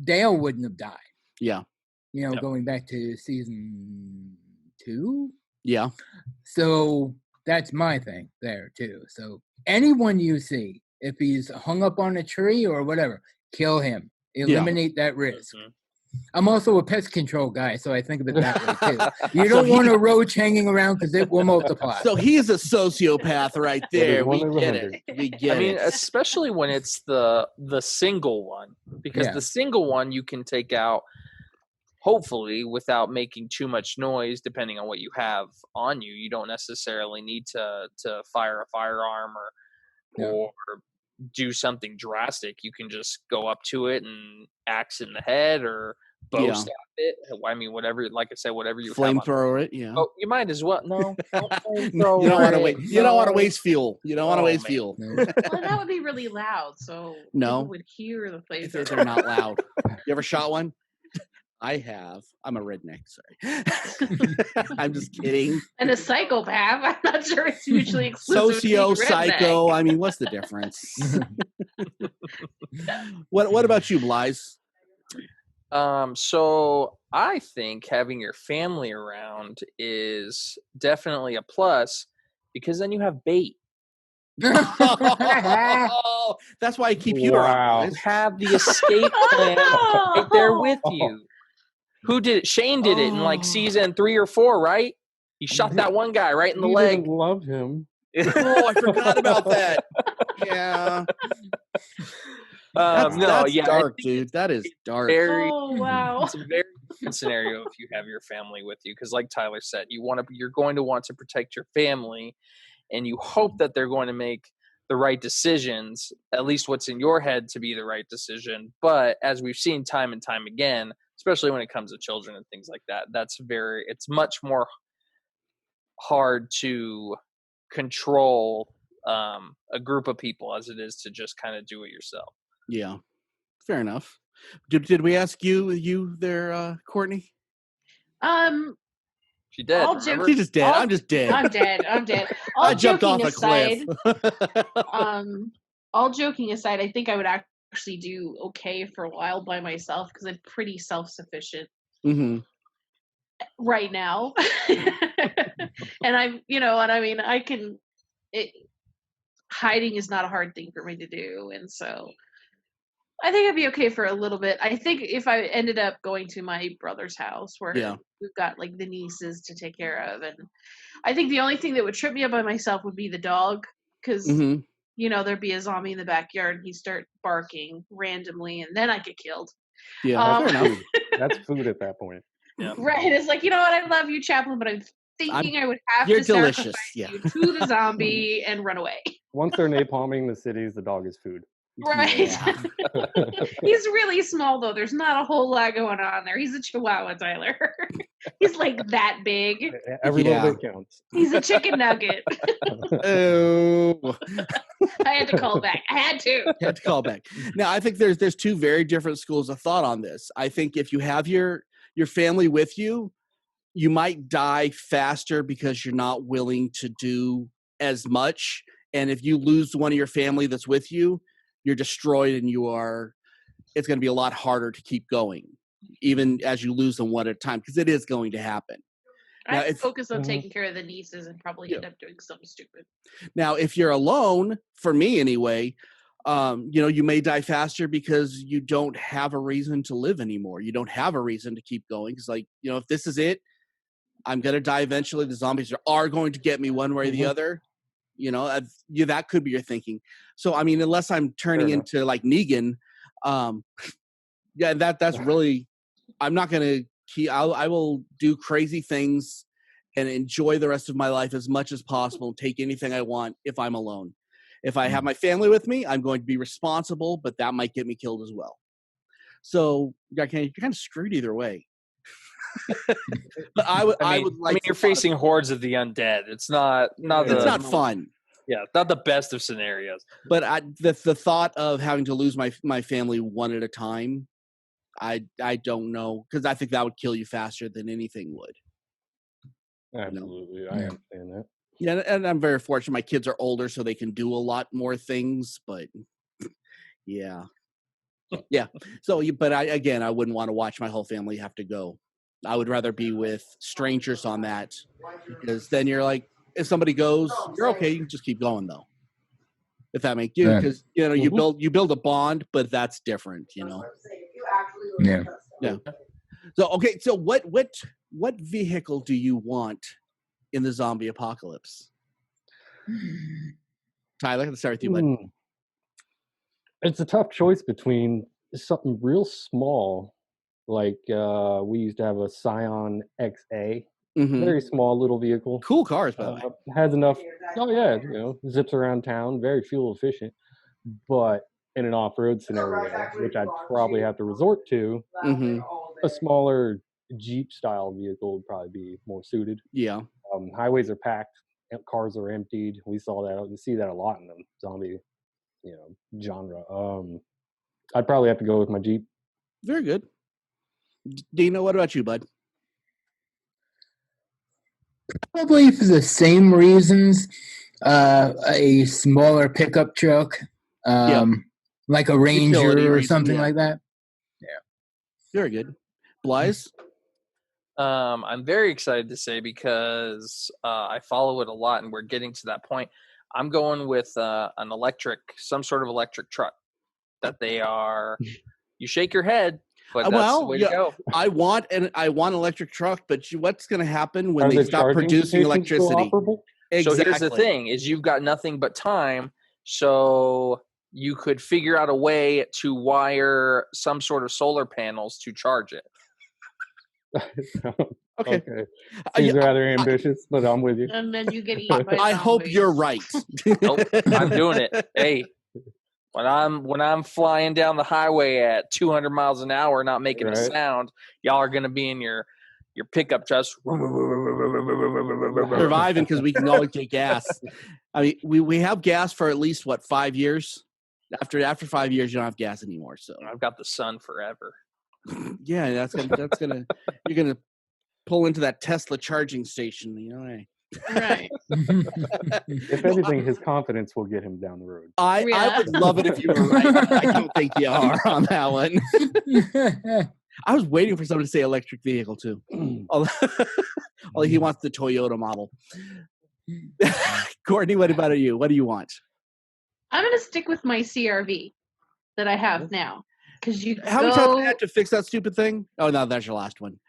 Dale wouldn't have died. Yeah. You know, going back to season 2. Yeah. So that's my thing there too. So anyone you see, if he's hung up on a tree or whatever, kill him. Eliminate that risk. I'm also a pest control guy, so I think of it that way too. You don't want a roach hanging around because it will multiply. So he's a sociopath right there. We get it. We get I mean, it. especially when it's the single one, because the single one you can take out, hopefully, without making too much noise. Depending on what you have on you, you don't necessarily need to fire a firearm or do something drastic. You can just go up to it and axe in the head or bow stab it. I mean, whatever. Like I said, whatever you flamethrower it. Yeah. Oh, you might as well. No, you don't want to waste. You don't want to waste fuel. You don't want to waste fuel. Well, that would be really loud, so people would hear the flamethrower. They're not loud. You ever shot one? I have. I'm a redneck. Sorry. I'm just kidding. And a psychopath. I'm not sure it's mutually exclusive. Socio-psycho. I mean, what's the difference? What about you, Blythe? So I think having your family around is definitely a plus, because then you have bait. That's why I keep you around. You have the escape plan right there with you. Who did it? Shane did it in like season 3 or 4, right? He shot that one guy right in the leg. Didn't love him. Oh, I forgot about that. Yeah. That's dark, dude. That is dark. Oh wow! It's a very good scenario if you have your family with you, because, like Tyler said, you're going to want to protect your family, and you hope that they're going to make the right decisions. At least what's in your head to be the right decision. But as we've seen time and time again, especially when it comes to children and things like that, it's much more hard to control a group of people as it is to just kind of do it yourself. Yeah, fair enough. Did we ask you there, Courtney? She dead. She's just dead. I'm just dead. I'm dead. I jumped off a cliff. All joking aside, I think I would actually do okay for a while by myself because I'm pretty self-sufficient right now. And I'm, and I mean, hiding is not a hard thing for me to do. And so I think I'd be okay for a little bit. I think if I ended up going to my brother's house where we've got like the nieces to take care of, and I think the only thing that would trip me up by myself would be the dog, because there'd be a zombie in the backyard and he'd start barking randomly, and then I get killed. Yeah, fair enough. That's food at that point. Yeah. Right. It's like, I love you, Chaplain, but I'm thinking I would have you're to delicious. sacrifice you to the zombie and run away. Once they're napalming the cities, the dog is food. Right. Yeah. He's really small, though. There's not a whole lot going on there. He's a chihuahua, Tyler. He's like that big. Every little bit counts. He's a chicken nugget. Oh. I had to call back. I had to call back. Now, I think there's two very different schools of thought on this. I think if you have your family with you, you might die faster because you're not willing to do as much. And if you lose one of your family that's with you, you're destroyed, and it's going to be a lot harder to keep going, even as you lose them one at a time, because it is going to happen. I focus on taking care of the nieces and probably end up doing something stupid. Now, if you're alone, for me anyway, you may die faster because you don't have a reason to live anymore. You don't have a reason to keep going. It's like, if this is it, I'm going to die eventually. The zombies are going to get me one way or the other. That could be your thinking. So, I mean, unless I'm turning into like Negan, that's really, I'm not going to I will do crazy things and enjoy the rest of my life as much as possible and take anything I want if I'm alone. If I have my family with me, I'm going to be responsible, but that might get me killed as well. So you're kind of screwed either way. But I would like. you're facing hordes of the undead. It's not It's not fun. Yeah, not the best of scenarios. But the thought of having to lose my family one at a time, I don't know, because I think that would kill you faster than anything would. Absolutely, I understand that. Yeah, and I'm very fortunate. My kids are older, so they can do a lot more things. But yeah. So, but I wouldn't want to watch my whole family have to go. I would rather be with strangers on that, because then you're like, if somebody goes, you're okay. You can just keep going though. If that makes you, because you build a bond, but that's different, Yeah. Yeah. So okay, so what vehicle do you want in the zombie apocalypse? Tyler, let's start with you, bud. It's a tough choice between something real small, like we used to have a Scion XA, very small little vehicle. Cool cars, by the way. Has enough. Oh yeah, zips around town, very fuel efficient. But in an off-road scenario, which I'd probably have to resort to, a smaller Jeep-style vehicle would probably be more suited. Yeah. Highways are packed, cars are emptied. We see that a lot in the zombie, genre. I'd probably have to go with my Jeep. Very good. Dino, what about you, bud? Probably for the same reasons. A smaller pickup truck, like a Ranger Utility or reason, something yeah. like that. Very good. Blythe? I'm very excited to say, because I follow it a lot, and we're getting to that point. I'm going with some sort of electric truck that they are. You shake your head, but that's the way to go. I want an electric truck, but what's going to happen when they the stop charging producing stations electricity? still operable? Exactly. So here's the thing: is you've got nothing but time, so you could figure out a way to wire some sort of solar panels to charge it. Okay. Seems rather ambitious, but I'm with you. And then you get eaten by I hope zombies. you're right. Nope, I'm doing it. Hey, when I'm flying down the highway at 200 miles an hour, not making a sound, y'all are gonna be in your pickup trucks Surviving because we can always get gas. I mean, we have gas for at least 5 years. After 5 years, you don't have gas anymore. So I've got the sun forever. Yeah, that's gonna you're gonna pull into that Tesla charging station, Hey. Right. If anything, his confidence will get him down the road. I would love it if you were right. I don't think you are on that one. I was waiting for someone to say electric vehicle too. Although he wants the Toyota model. Courtney, what about you? What do you want? I'm going to stick with my CRV that I have now. How many times have you had to fix that stupid thing? Oh, no, that's your last one.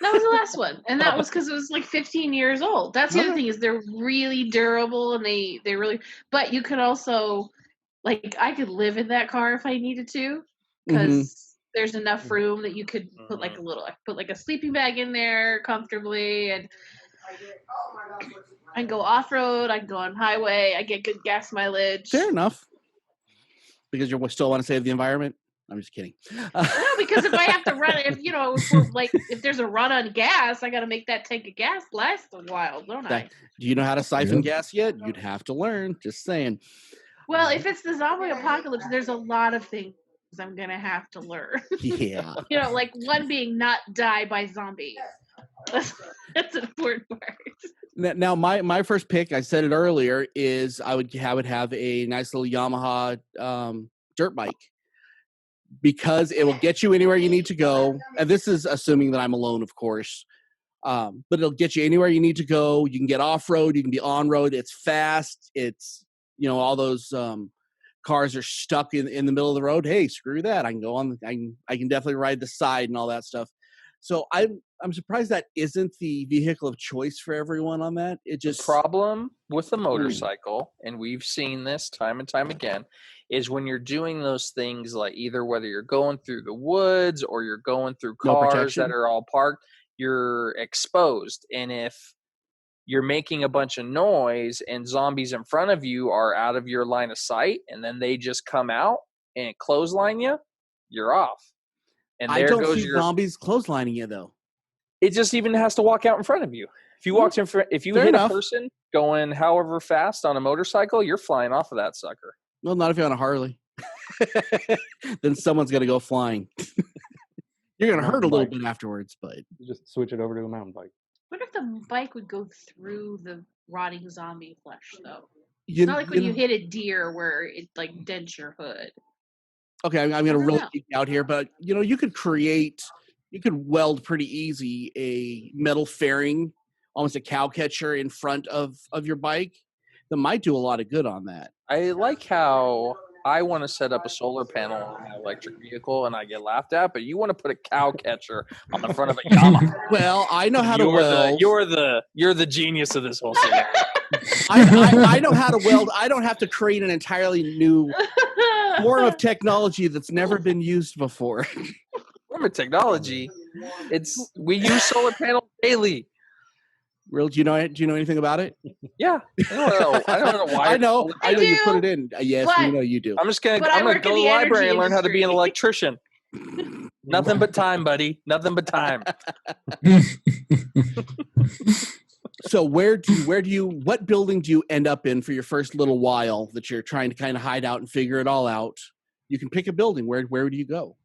That was the last one. And that was because it was like 15 years old. That's the other thing, is they're really durable, and they really, but you could also, like, I could live in that car if I needed to, because there's enough room that you could put like a sleeping bag in there comfortably, and I can go off-road, I can go on highway, I get good gas mileage. Fair enough. Because you still want to save the environment? I'm just kidding. No, because if I have to run, if there's a run on gas, I got to make that tank of gas last a while, don't I? Do you know how to siphon gas yet? You'd have to learn. Just saying. Well, if it's the zombie apocalypse, there's a lot of things I'm going to have to learn. Yeah. Like one being not die by zombies. That's an important part. Now, my first pick, I said it earlier, is I would have a nice little Yamaha dirt bike, because it will get you anywhere you need to go. And this is assuming that I'm alone, of course. But it'll get you anywhere you need to go. You can get off-road. You can be on-road. It's fast. It's, all those cars are stuck in the middle of the road. Hey, screw that. I can go on. I can definitely ride the side and all that stuff. So I'm surprised that isn't the vehicle of choice for everyone on that. It just, the problem with the motorcycle, and we've seen this time and time again, is when you're doing those things, like either whether you're going through the woods or you're going through cars that are all parked, you're exposed. And if you're making a bunch of noise and zombies in front of you are out of your line of sight, and then they just come out and clothesline you, you're off. And I there don't goes see your. zombies clotheslining you though. It just even has to walk out in front of you. If you walk in front, if you Fair hit enough. a person going however fast on a motorcycle, you're flying off of that sucker. Well, not if you're on a Harley. Then someone's going to go flying. You're going to hurt a Mountain little bike. bit afterwards, but You just switch it over to a mountain bike. What if the bike would go through the rotting zombie flesh, though? you, It's not like when you know- hit a deer where it like dents your hood. Okay, I'm going I to don't really know. geek out here, but you could weld pretty easy a metal fairing, almost a cow catcher in front of your bike. That might do a lot of good on that. I like how I want to set up a solar panel on my electric vehicle and I get laughed at, but you want to put a cow catcher on the front of a Yamaha. Well, I know how to weld. You're the genius of this whole scenario. I know how to weld. I don't have to create an entirely new form of technology that's never been used before. Form of technology. We use solar panels daily. Real? Do you know anything about it? Yeah. I don't know why. I know I you do, put it in. Yes, but- we know you do. I'm just gonna But I I'm gonna work go in to the the library energy and learn how to be an industry. electrician. Nothing but time, buddy. Nothing but time. So what building do you end up in for your first little while that you're trying to kind of hide out and figure it all out? You can pick a building. Where do you go?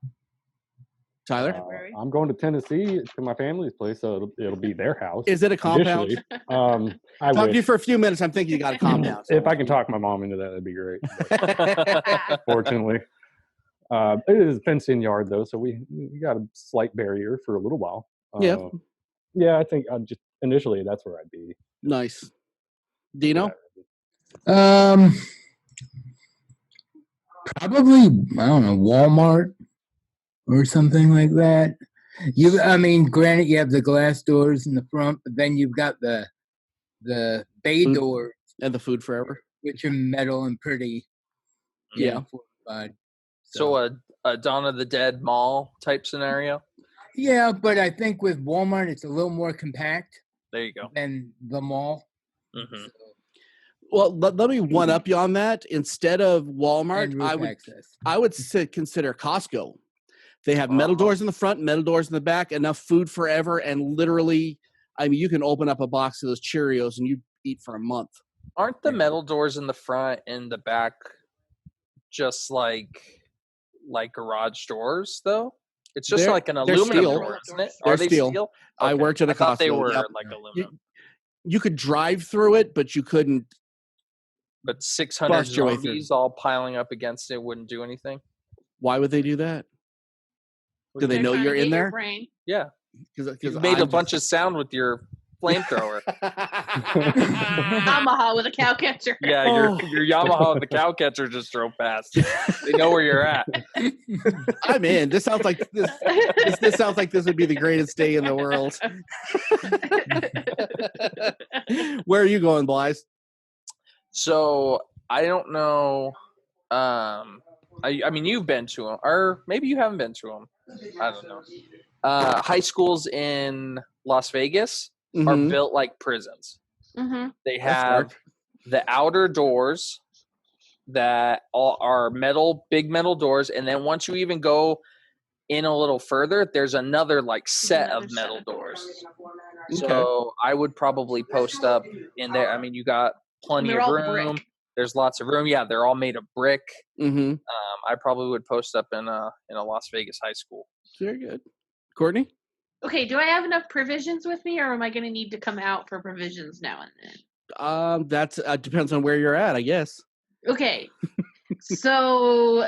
Tyler? I'm going to Tennessee to my family's place, so it'll be their house. Is it a compound? initially. I Talk to you wish. for a few minutes. I'm thinking you got a compound. If I can talk my mom into that, that'd be great. But fortunately, it is a fenced-in yard though, so we got a slight barrier for a little while. Yeah. Yeah, I think I'd just initially that's where I'd be. Nice. Dino? Probably, I don't know, Walmart or something like that. Granted, you have the glass doors in the front, but then you've got the bay Food. door, And the food forever. which are metal and pretty, Yeah. fortified. So a Dawn of the Dead mall type scenario. Yeah, but I think with Walmart, it's a little more compact There you go. than the mall. Hmm. Well, let me one up you on that. Instead of Walmart, And roof access. I would consider Costco. They have metal doors in the front, metal doors in the back, enough food forever, and literally, you can open up a box of those Cheerios and you eat for a month. Aren't the metal doors in the front and the back just like garage doors though? It's just They're- like an they're aluminum steel. door, isn't it? They're Are they steel. steel? I Okay. worked at a I thought they Costco, were yep. like aluminum. You could drive through it, but you couldn't. But 600 Bust your way through. zombies all piling up against it wouldn't do anything. Why would they do that? Do they They're know trying to you're get in your there? brain. Yeah, Because you made a bunch of sound with your flamethrower. Yamaha with a cow catcher. Yeah, Oh. your Yamaha with the cow catcher just drove past. They know where you're at. I'm in. This sounds like this sounds like this would be the greatest day in the world. Where are you going, Blythe? So I don't know. I mean, you've been to them, or maybe you haven't been to them. I don't know. High schools in Las Vegas are Mhm. built like prisons. Mm-hmm. They That's have the outer doors that all are big metal doors, and then once you even go in a little further, there's another like set Another of set metal of doors. Okay. So I would probably post up in there. I mean, you got plenty They're of all room. brick. There's lots of room. Yeah, they're all made of brick. Mm-hmm. I probably would post up in a Las Vegas high school. Very good. Courtney? Okay, do I have enough provisions with me, or am I going to need to come out for provisions now and then? That's depends on where you're at, I guess. Okay, so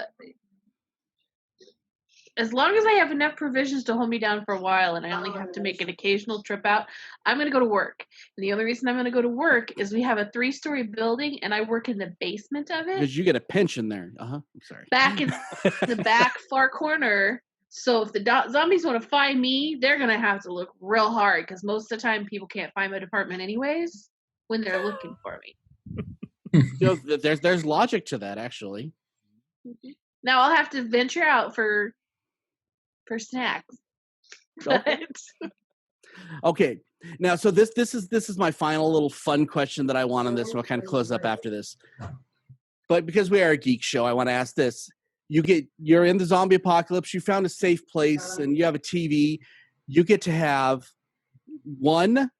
as long as I have enough provisions to hold me down for a while and I only have to make an occasional trip out, I'm going to go to work. And the only reason I'm going to go to work is we have a 3-story building and I work in the basement of it, Because you get a pension there. I'm sorry. back in the back far corner. So if the zombies want to find me, they're going to have to look real hard because most of the time people can't find my department anyways when they're looking for me. There's logic to that, actually. Now I'll have to venture out for snacks. Okay. But Okay. Now, so this is my final little fun question that I want on this, and we'll kind of close up after this. But because we are a geek show, I want to ask this. You're in the zombie apocalypse, you found a safe place, and you have a TV. You get to have one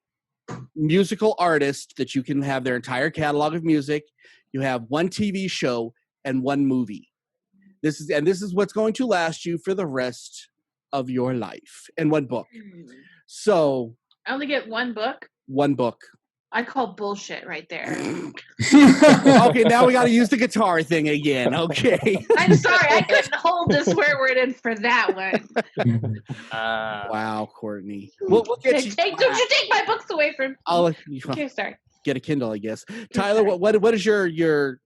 musical artist that you can have their entire catalog of music. You have one TV show and one movie. This is what's going to last you for the rest of your life, and one book. So I only get one book. one book. I call bullshit right there. Okay, now we got to use the guitar thing again. Okay. I'm sorry, I couldn't hold the swear word in for that one. Wow, Courtney. We'll get you. Don't you take my books away from me. Okay, sorry. Get a Kindle, I guess. Tyler, what is your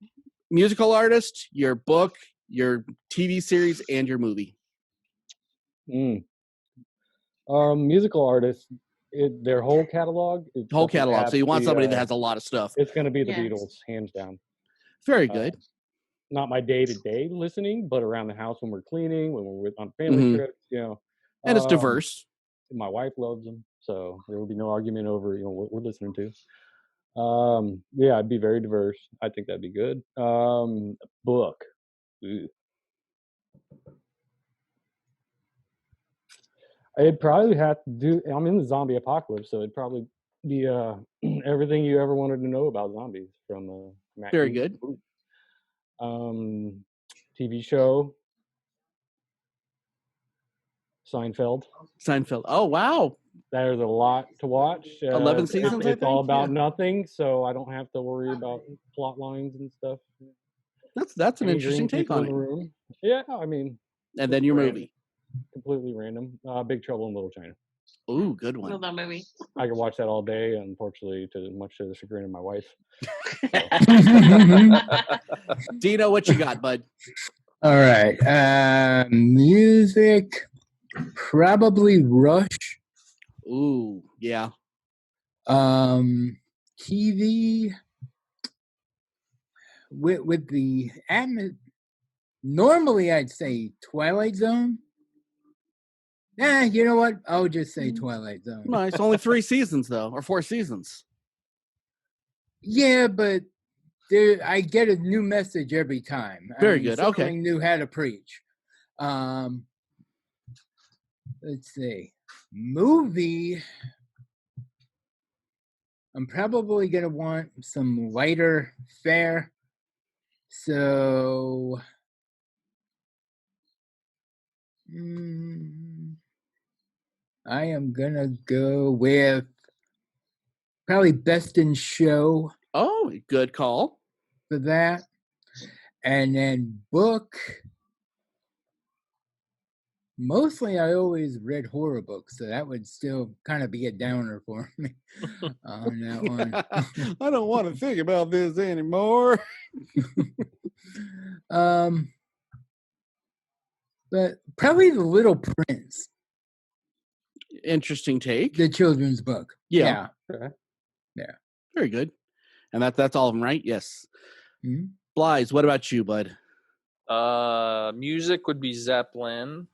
musical artist, your book, your TV series, and your movie? Musical artists, their whole catalog. Whole catalog. So you want somebody that has a lot of stuff. It's going to be the Beatles, hands down. Very good. Not my day-to-day listening, but around the house when we're cleaning, when we're on family trips, And it's diverse. My wife loves them, so there will be no argument over what we're listening to. It'd be very diverse. I think that'd be good. Book. Ooh. It'd probably have to do. I'm in the zombie apocalypse, so it'd probably be everything you ever wanted to know about zombies from Matt Very Reeves' good. movie. TV show. Seinfeld. Oh wow. There's a lot to watch. 11 seasons. It's all about nothing, so I don't have to worry about plot lines and stuff. That's an interesting take on it. Room. Yeah, I mean. And then your movie. Completely random. Big Trouble in Little China. Ooh, good one. Love that movie. I could watch that all day, unfortunately, much to the chagrin of my wife. Dino, what you got, bud? All right. Music, probably Rush. Ooh, yeah. TV with the normally I'd say Twilight Zone. You know what? I'll just say Twilight Zone. No, it's only 3 seasons though, or 4 seasons. Yeah, but I get a new message every time. Very good. Okay. Something new how to preach. Let's see. Movie. I'm probably gonna want some lighter fare. So I am gonna go with probably Best in Show. Oh, good call. For that. And then book. Mostly I always read horror books, so that would still kind of be a downer for me on that one. I don't want to think about this anymore. But probably The Little Prince. Interesting take. The children's book. Yeah. Yeah. Very good. And that's all of them, right? Yes. Mm-hmm. Blythe, what about you, bud? Music would be Zeppelin.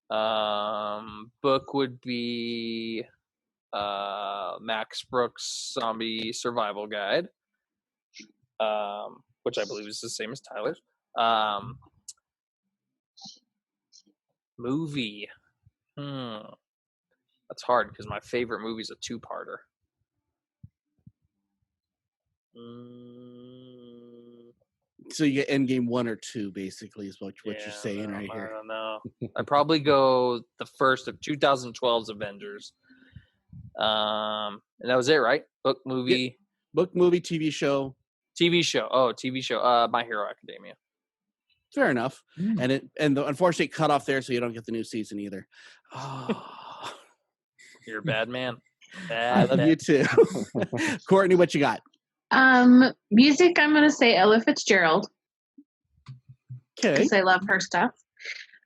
Book would be Max Brooks' Zombie Survival Guide, which I believe is the same as Tyler's. Movie. That's hard because my favorite movie is a 2-parter. So you get Endgame 1 or 2, basically, is what you're saying right here. I don't know. I'd probably go the first of 2012's Avengers. And that was it, right? Book, movie. Yeah. Book, movie, TV show. TV show. Oh, TV show. My Hero Academia. Fair enough. And unfortunately cut off there, so you don't get the new season either. Oh. You're a bad man. I love you too. Courtney, what you got? Music, I'm gonna say Ella Fitzgerald. Okay. Because I love her stuff.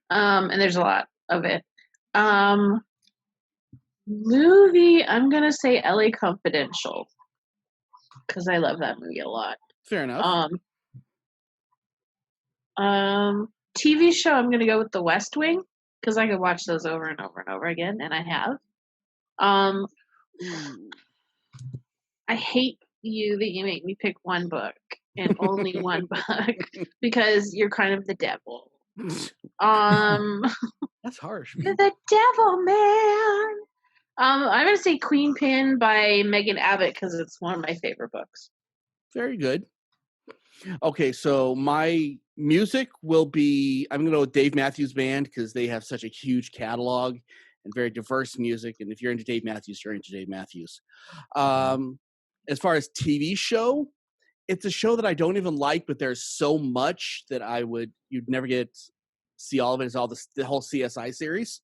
And there's a lot of it. Movie, I'm gonna say LA Confidential. Because I love that movie a lot. Fair enough. TV show, I'm gonna go with The West Wing. Because I could watch those over and over and over again, and I have. I hate you that you make me pick one book and only one book because you're kind of the devil. That's harsh. You're the devil, man. I'm gonna say Queen Pin by Megan Abbott because it's one of my favorite books. Very good. Okay, so my music will be, I'm going to go with Dave Matthews Band because they have such a huge catalog and very diverse music. And if you're into Dave Matthews, you're into Dave Matthews. As far as TV show, it's a show that I don't even like, but there's so much that you'd never get to see all of it. It's all the whole CSI series.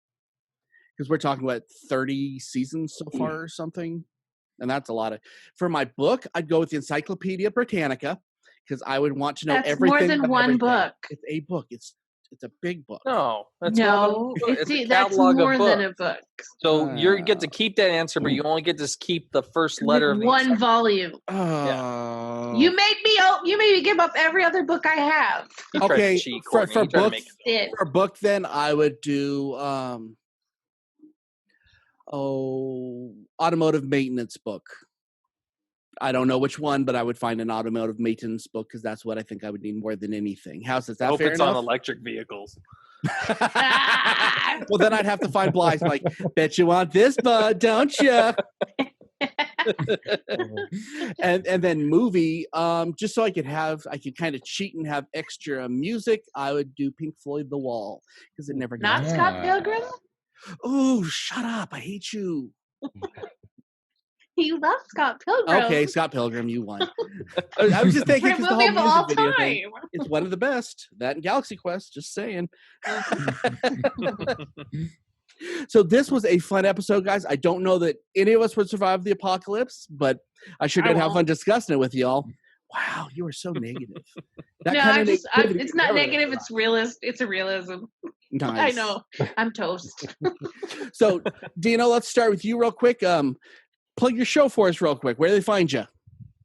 Because we're talking about 30 seasons so far or something. And that's a lot of, for my book, I'd go with the Encyclopedia Britannica. Because I would want to know That's everything. more than about one everything. book. It's a book. It's a big book. No, that's No, it's a that's catalog more of than a books. book. So you get to keep that answer, but you only get to keep the first letter of the One answer. volume. You made me give up every other book I have. You tried to Okay, cheat, for Courtney. You tried to make Did. for book, then I would do automotive maintenance book. I don't know which one, but I would find an automotive maintenance book because that's what I think I would need more than anything. Is that hope fair it's enough? on electric vehicles. Well, then I'd have to find Blythe. Like, bet you want this, bud, don't you? and then movie, just so I could kind of cheat and have extra music. I would do Pink Floyd, The Wall, because it never Not got. Scott Pilgrim? Oh, shut up! I hate you. You love Scott Pilgrim. Okay, Scott Pilgrim, you won. I was just thinking Favorite because the movie whole of all music video thing, time. it's one of the best. That and Galaxy Quest. Just saying. So this was a fun episode, guys. I don't know that any of us would survive the apocalypse, but I sure did have fun discussing it with y'all. Wow, you are so negative. It's not negative. It's realist. It's a realism. Nice. I know. I'm toast. So, Dino, let's start with you real quick. Plug your show for us real quick. Where do they find you?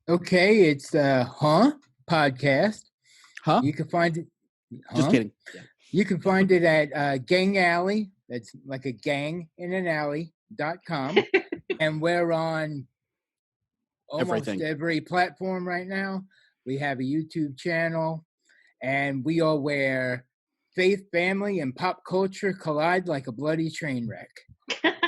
Okay, it's the podcast. You can find it. Just kidding. Yeah. You can find it at Gang Alley. That's like a gang in an alley.com. And we're on almost every platform right now. We have a YouTube channel, and we all where faith, family, and pop culture collide like a bloody train wreck.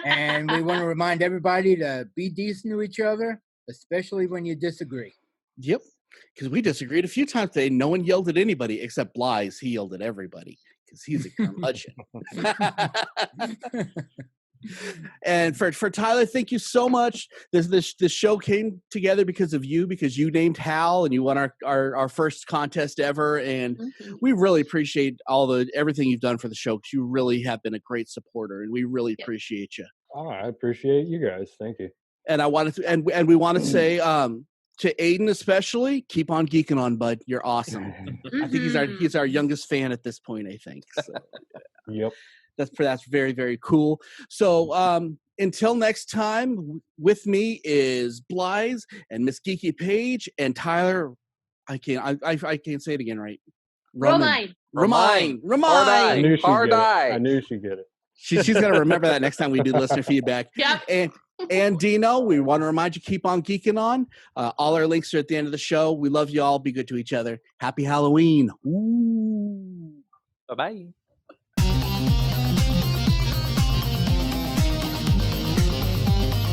And we want to remind everybody to be decent to each other, especially when you disagree. Yep, because we disagreed a few times today. No one yelled at anybody except Blythe. He yelled at everybody because he's a curmudgeon. And for Tyler, thank you so much. This show came together because of you, because you named Hal and you won our first contest ever, and we really appreciate everything you've done for the show, because you really have been a great supporter, and we really appreciate you. Oh, I appreciate you guys. Thank you. And I wanted to, and we want to say to Aiden especially, keep on geeking on, bud. You're awesome. I think he's our youngest fan at this point, I think. So, yep. That's very, very cool. So until next time, with me is Blythe and Miss Geeky Paige and Tyler. I can't say it again right. Romine. I knew she'd get it. She's gonna remember that next time we do listener feedback. Yep. And Dino, we want to remind you, keep on geeking on. All our links are at the end of the show. We love you all. Be good to each other. Happy Halloween. Ooh. Bye-bye.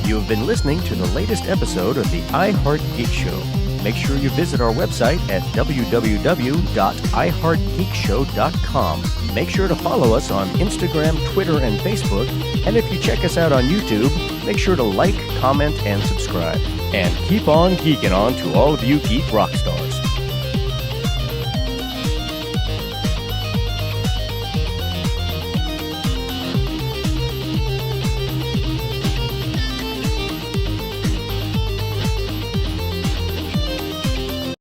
You have been listening to the latest episode of the iHeart Geek Show. Make sure you visit our website at www.iheartgeekshow.com. Make sure to follow us on Instagram, Twitter, and Facebook. And if you check us out on YouTube, make sure to like, comment, and subscribe. And keep on geeking on to all of you geek rock stars.